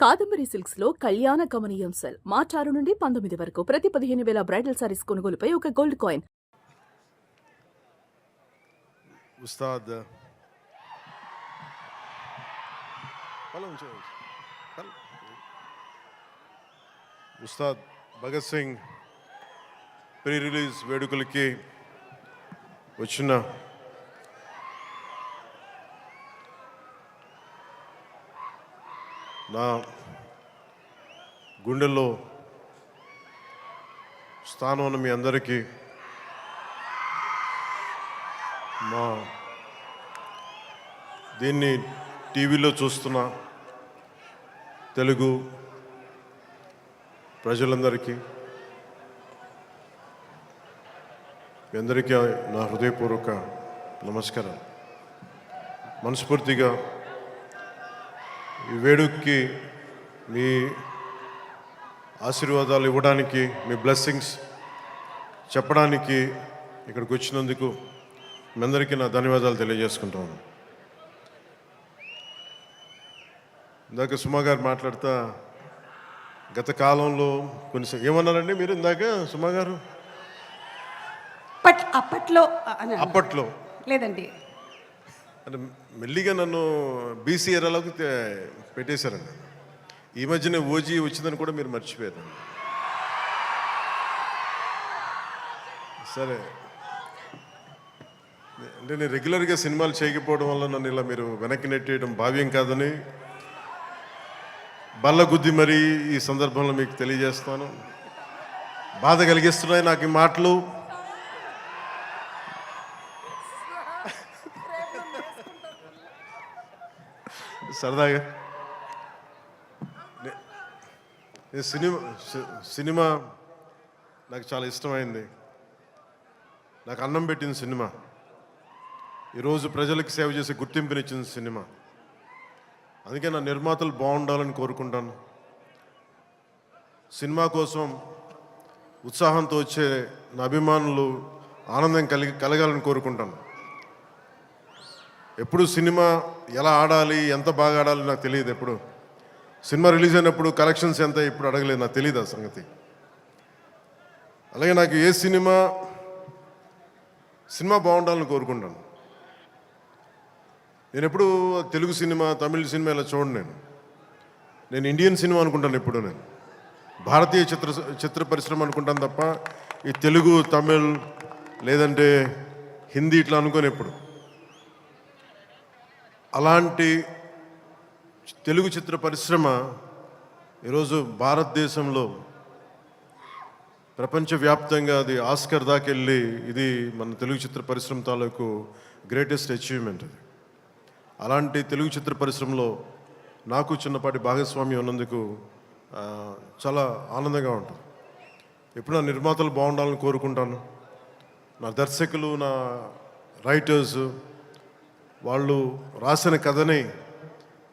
Kadambari silks లో కళ్యాణ గమనీయం cell మార్చి 6 నుండి 19 వరకు ప్రతి 15,000 బ్రైడల్ సారీస్ కొనుగోలుపై ఒక gold coin. Ustaad Ustaad Bhagat Singh pre release వేడుకలకి వచ్చిన నా గుండెల్లో స్థానం ఉన్న మీ అందరికీ మా దీన్ని టీవీలో చూస్తున్న తెలుగు ప్రజలందరికీ మీ అందరికీ నా హృదయపూర్వక నమస్కారం. మనస్ఫూర్తిగా ఈ వేడుకకి మీ ఆశీర్వాదాలు ఇవ్వడానికి, మీ బ్లెస్సింగ్స్ చెప్పడానికి ఇక్కడికి వచ్చినందుకు మీ అందరికీ నా ధన్యవాదాలు తెలియజేసుకుంటాను. ఇందాక సుమా గారు మాట్లాడుతా గత కాలంలో కొన్ని ఏమన్నారండి మీరు ఇందాక సుమా గారు? అప్పట్లో లేదండి, అంటే మెల్లిగా నన్ను బీసీ ఎరాలోకి పెట్టేశారండి. ఈ మధ్యనే ఓజీ వచ్చిందని కూడా మీరు మర్చిపోయారు. సరే, అంటే నేను రెగ్యులర్గా సినిమాలు చేయకపోవడం వల్ల నన్ను ఇలా మీరు వెనక్కి నెట్టేయడం భావ్యం కాదని బల్లగుద్ది మరీ ఈ సందర్భంలో మీకు తెలియజేస్తాను. బాధ కలిగిస్తున్నాయి నాకు ఈ మాటలు. సరదాగా సినిమా నాకు చాలా ఇష్టమైంది. నాకు అన్నం పెట్టిన సినిమా, ఈరోజు ప్రజలకు సేవ చేసే గుర్తింపునిచ్చిన సినిమా. అందుకే నా నిర్మాతలు బాగుండాలని కోరుకుంటాను. సినిమా కోసం ఉత్సాహంతో వచ్చే నా అభిమానులు ఆనందం కలగాలని కోరుకుంటాను. ఎప్పుడు సినిమా ఎలా ఆడాలి, ఎంత బాగా ఆడాలి నాకు తెలియదు. ఎప్పుడు సినిమా రిలీజ్ అయినప్పుడు కలెక్షన్స్ ఎంత ఇప్పుడు అడగలేదు, నాకు తెలియదు ఆ సంగతి. అలాగే నాకు ఏ సినిమా బాగుండాలని కోరుకుంటాను. నేను ఎప్పుడు తెలుగు సినిమా, తమిళ సినిమా ఇలా చూడండి. నేను ఇండియన్ సినిమా అనుకుంటాను. ఎప్పుడు నేను భారతీయ చిత్ర పరిశ్రమ అనుకుంటాను తప్ప ఈ తెలుగు, తమిళ్ లేదంటే హిందీ ఇట్లా అనుకోని ఎప్పుడు. అలాంటి తెలుగు చిత్ర పరిశ్రమ ఈరోజు భారతదేశంలో ప్రపంచవ్యాప్తంగా అది ఆస్కర్ దాకెళ్ళి, ఇది మన తెలుగు చిత్ర పరిశ్రమ తాలూకు గ్రేటెస్ట్ అచీవ్మెంట్ అది. అలాంటి తెలుగు చిత్ర పరిశ్రమలో నాకు చిన్నపాటి భాగస్వామ్యం ఉన్నందుకు చాలా ఆనందంగా ఉంటుంది. ఎప్పుడు నా నిర్మాతలు బాగుండాలని కోరుకుంటాను. నా దర్శకులు, నా రైటర్స్, వాళ్ళు రాసిన కథని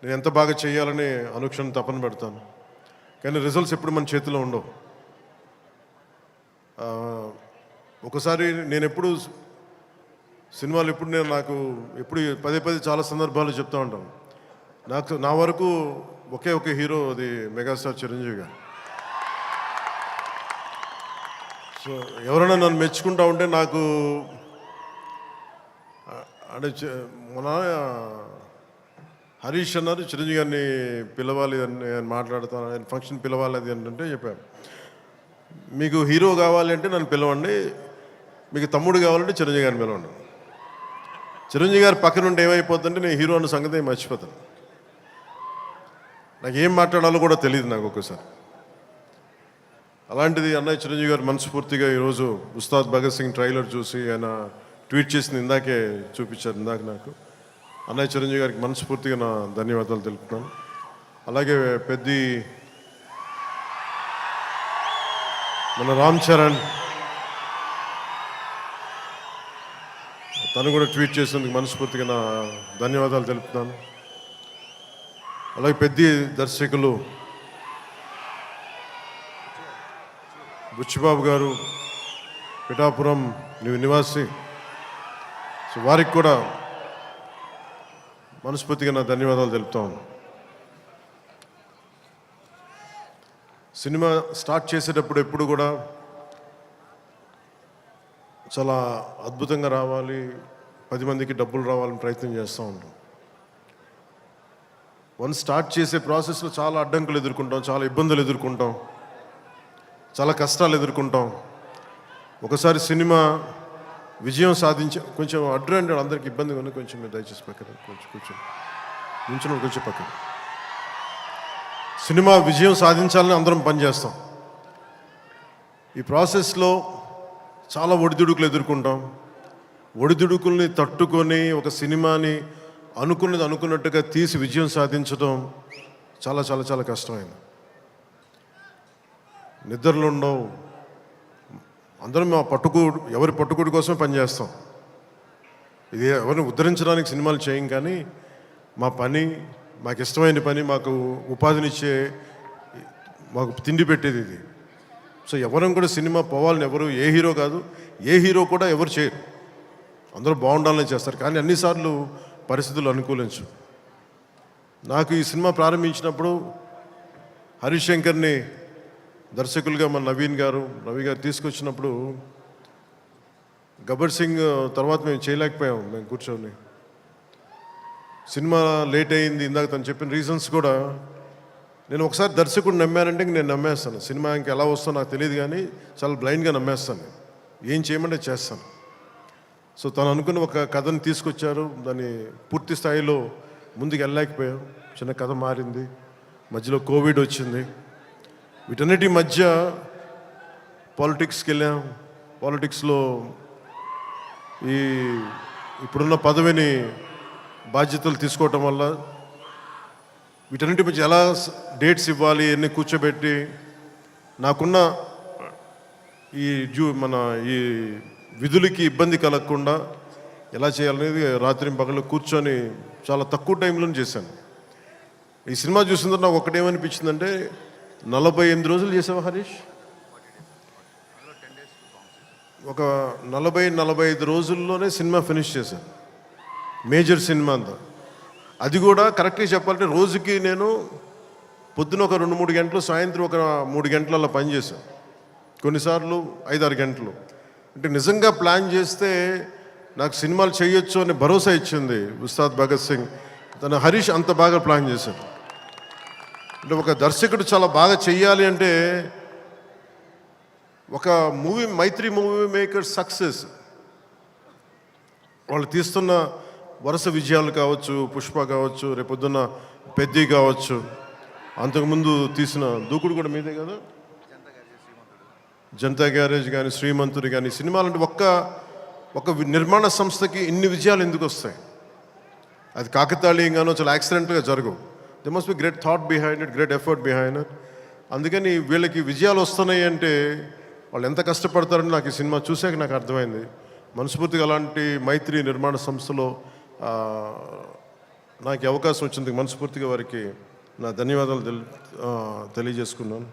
నేను ఎంత బాగా చేయాలని అనుక్షణం తపన పెడతాను. కానీ రిజల్ట్స్ ఎప్పుడు మన చేతిలో ఉండవు. ఒకసారి నేను ఎప్పుడు సినిమాలు నాకు పదే చాలా సందర్భాలు చెప్తూ ఉంటాను. నా వరకు ఒకే ఒక హీరో, అది మెగాస్టార్ చిరంజీవి గారు. సో ఎవరైనా నన్ను మెచ్చుకుంటా ఉంటే నాకు అంటే మన హరీష్ అన్నారు చిరంజీవి గారిని పిలవాలి అని మాట్లాడతాను, ఆయన ఫంక్షన్ పిలవాలి అది అంటే చెప్పాను. మీకు హీరో కావాలి అంటే నన్ను పిలవండి, మీకు తమ్ముడు కావాలంటే చిరంజీవి గారిని పిలవండి. చిరంజీవి గారి పక్కన ఉంటే ఏమైపోతుందంటే నేను హీరో అన్న సంగతి మర్చిపోతాను. నాకు ఏం మాట్లాడాలో కూడా తెలియదు నాకు ఒక్కసారి. అలాంటిది అన్నయ్య చిరంజీవి గారు మనస్ఫూర్తిగా ఈరోజు ఉస్తాద్ భగత్ సింగ్ ట్రైలర్ చూసి ఆయన ట్వీట్ చేసింది ఇందాకే చూపించారు. ఇందాక నాకు అన్నయ్య చిరంజీవి గారికి మనస్ఫూర్తిగా నా ధన్యవాదాలు తెలుపుతున్నాను. అలాగే మన రామ్ చరణ్, తను కూడా ట్వీట్ చేసినందుకు మనస్ఫూర్తిగా నా ధన్యవాదాలు తెలుపుతున్నాను. అలాగే దర్శకులు బుచ్చిబాబు గారు, పిఠాపురం నివాసి, సో వారికి కూడా మనస్ఫూర్తిగా నా ధన్యవాదాలు తెలుపుతాను. సినిమా స్టార్ట్ చేసేటప్పుడు ఎప్పుడు కూడా చాలా అద్భుతంగా రావాలి, 10 మందికి డబ్బులు రావాలని ప్రయత్నం చేస్తూ ఉంటాం. స్టార్ట్ చేసే ప్రాసెస్లో చాలా అడ్డంకులు ఎదుర్కొంటాం, చాలా ఇబ్బందులు ఎదుర్కొంటాం, చాలా కష్టాలు ఎదుర్కొంటాం. ఒకసారి సినిమా విజయం కొంచెం అడ్డు అందరికి ఇబ్బందిగా ఉంది, కొంచెం మీరు దయచేసి పక్కన కొంచెం పక్కన. సినిమా విజయం సాధించాలని అందరం పనిచేస్తాం. ఈ ప్రాసెస్లో చాలా ఒడిదుడుకులు ఎదుర్కొంటాం. ఒడిదుడుకుల్ని తట్టుకొని ఒక సినిమాని అనుకున్నట్టుగా తీసి విజయం సాధించడం చాలా చాలా చాలా కష్టమైంది. నిద్రలు ఉండవు. అందరం ఎవరి పట్టుకుడి కోసమే పనిచేస్తాం. ఇది ఎవరిని ఉద్ధరించడానికి సినిమాలు చేయం, కానీ మా పని, మాకు ఇష్టమైన పని, మాకు ఉపాధినిచ్చే, మాకు తిండి పెట్టేది ఇది. సో ఎవరం కూడా సినిమా పోవాలని ఎవరు, ఏ హీరో కాదు, ఏ హీరో కూడా ఎవరు చేయరు. అందరూ బాగుండాలని చేస్తారు, కానీ అన్నిసార్లు పరిస్థితులు అనుకూలించు. నాకు ఈ సినిమా ప్రారంభించినప్పుడు హరీష్ శంకర్ని దర్శకులుగా మన రవి గారు తీసుకొచ్చినప్పుడు గబ్బర్ సింగ్ తర్వాత మేము చేయలేకపోయాం. మేము కూర్చొని సినిమా లేట్ అయింది. ఇందాక తను చెప్పిన రీజన్స్ కూడా నేను ఒకసారి దర్శకుడు నమ్మానంటే నేను నమ్మేస్తాను. సినిమా ఇంకా ఎలా వస్తుందో నాకు తెలియదు, కానీ చాలా బ్లైండ్గా నమ్మేస్తాను. ఏం చేయమంటే చేస్తాను. సో తను అనుకున్న ఒక కథను తీసుకొచ్చారు. దాన్ని పూర్తి స్థాయిలో ముందుకు వెళ్ళలేకపోయాం. చిన్న కథ మారింది, మధ్యలో కోవిడ్ వచ్చింది. వీటన్నిటి మధ్య పాలిటిక్స్కి వెళ్ళాం. పాలిటిక్స్లో ఇప్పుడున్న పదవిని బాధ్యతలు తీసుకోవటం వల్ల వీటన్నిటి మధ్య ఎలా డేట్స్ ఇవ్వాలి, ఎన్ని కూర్చోబెట్టి నాకున్న మన ఈ విధులకి ఇబ్బంది కలగకుండా ఎలా చేయాలనేది రాత్రి పగలు కూర్చొని చాలా తక్కువ టైంలో చేశాను. ఈ సినిమా చూసిన తర్వాత నాకు ఒకటేమనిపించిందంటే, 48 రోజులు చేసావా హరీష్? ఒక 40-45 రోజుల్లోనే సినిమా ఫినిష్ చేశాను. మేజర్ సినిమా అంతా. అది కూడా కరెక్ట్గా చెప్పాలంటే రోజుకి నేను పొద్దున ఒక 2-3 గంటలు, సాయంత్రం ఒక 3 గంటలు అలా పనిచేశాను. కొన్నిసార్లు 5-6 గంటలు. అంటే నిజంగా ప్లాన్ చేస్తే నాకు సినిమాలు చేయొచ్చు అనే భరోసా ఇచ్చింది ఉస్తాద్ భగత్ సింగ్. హరీష్ అంత బాగా ప్లాన్ చేశాడు. అంటే ఒక దర్శకుడు చాలా బాగా చెయ్యాలి అంటే, ఒక మైత్రి మూవీ మేకర్ సక్సెస్, వాళ్ళు తీస్తున్న వరుస విజయాలు కావచ్చు, పుష్ప కావచ్చు, రేపొద్దున్న పెద్ది కావచ్చు, అంతకుముందు తీసిన దూకుడు కూడా మీదే కదా, జనతా గ్యారేజ్ కానీ, శ్రీమంతుడు కానీ, సినిమాలంటే ఒక నిర్మాణ సంస్థకి ఇన్ని విజయాలు ఎందుకు వస్తాయి? అది కాకతాళీయంగానో చాలా యాక్సిడెంట్గా జరగవు. They must be great thought behind it, great effort behind it. అందుకని వీళ్ళకి విజయాలు వస్తున్నాయి అంటే వాళ్ళు ఎంత కష్టపడతారని నాకు ఈ సినిమా చూశాక నాకు అర్థమైంది. మనస్ఫూర్తిగా అలాంటి మైత్రి నిర్మాణ సంస్థలో నాకు అవకాశం వచ్చింది. మనస్ఫూర్తిగా వారికి నా ధన్యవాదాలు తెలియజేసుకున్నాను.